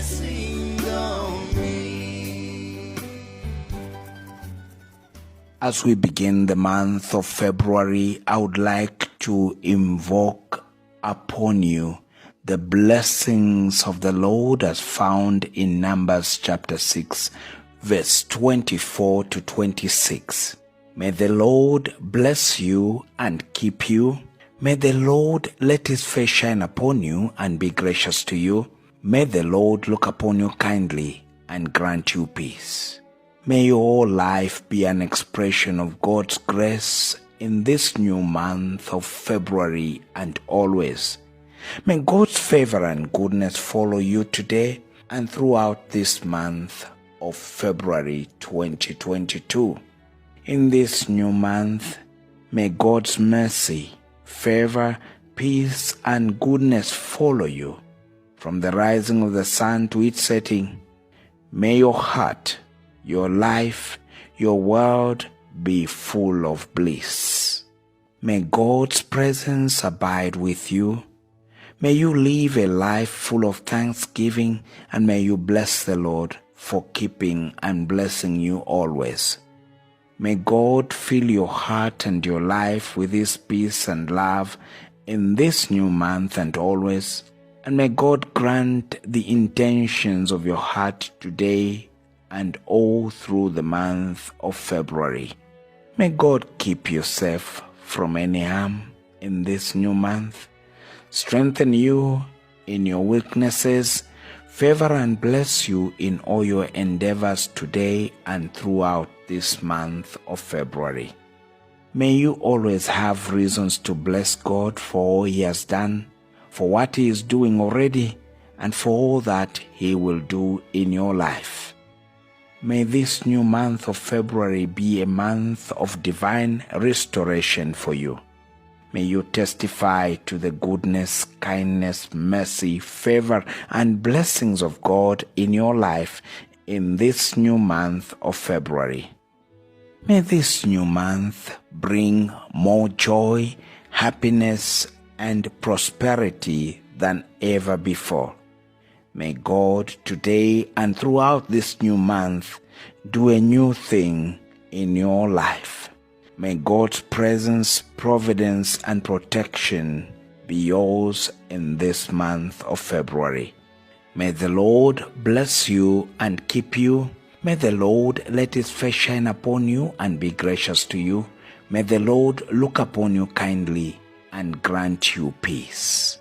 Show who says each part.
Speaker 1: blessing on me.
Speaker 2: As we begin the month of February, I would like to invoke upon you the blessings of the Lord as found in Numbers chapter 6, verse 24 to 26. May the Lord bless you and keep you. May the Lord let his face shine upon you and be gracious to you. May the Lord look upon you kindly and grant you peace. May your life be an expression of God's grace in this new month of February and always. May God's favor and goodness follow you today and throughout this month of February 2022. In this new month, may God's mercy, favor, peace, and goodness follow you from the rising of the sun to its setting. May your heart, your life, your world be full of bliss. May God's presence abide with you. May you live a life full of thanksgiving, and may you bless the Lord for keeping and blessing you always. May God fill your heart and your life with his peace and love in this new month and always. And may God grant the intentions of your heart today and all through the month of February. May God keep you safe from any harm in this new month, strengthen you in your weaknesses, favor and bless you in all your endeavors today and throughout this month of February. May you always have reasons to bless God for all he has done, for what he is doing already, and for all that he will do in your life. May this new month of February be a month of divine restoration for you. May you testify to the goodness, kindness, mercy, favor, and blessings of God in your life in this new month of February. May this new month bring more joy, happiness, and prosperity than ever before. May God today and throughout this new month do a new thing in your life. May God's presence, providence, and protection be yours in this month of February. May the Lord bless you and keep you. May the Lord let his face shine upon you and be gracious to you. May the Lord look upon you kindly and grant you peace.